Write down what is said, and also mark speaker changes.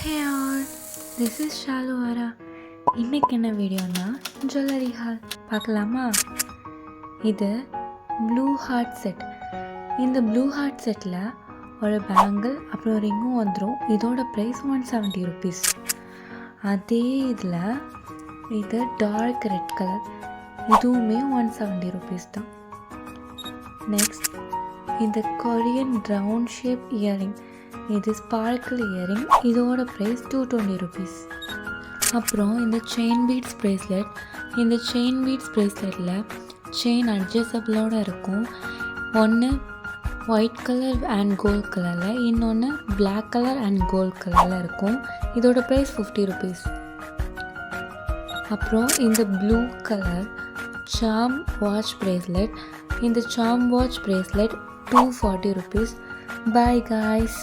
Speaker 1: Hey all, this is Shaluara. இன்னைக்கு என்ன வீடியோனா jewellery hall பார்க்கலாமா? இது ப்ளூ ஹார்ட் செட். இந்த ப்ளூ ஹார்ட் செட்டில் ஒரு பேங்கிள் அப்புறம் ரிங்கும் வந்துடும். இதோட ப்ரைஸ் 170 rupees. அதே இதில் இது டார்க் ரெட் கலர், இதுவுமே 170 rupees தான். நெக்ஸ்ட் இந்த கொரியன் ரவுண்ட் ஷேப் இயரிங், இது ஸ்பார்க்கிள் இயரிங், இதோட ப்ரைஸ் 220 rupees. அப்புறம் இந்த செயின் பீட்ஸ் ப்ரேஸ்லெட். இந்த செயின் பீட்ஸ் ப்ரேஸ்லெட்டில் செயின் அட்ஜஸ்டபிளோடு இருக்கும். ஒன்று ஒயிட் கலர் அண்ட் கோல்ட் கலரில், இன்னொன்று பிளாக் கலர் அண்ட் கோல்ட் கலரில் இருக்கும். இதோட ப்ரைஸ் 50 rupees. அப்புறம் இந்த ப்ளூ கலர் சாம் வாட்ச் ப்ரேஸ்லெட். இந்த சாம் watch bracelet 240 rupees. Bye guys.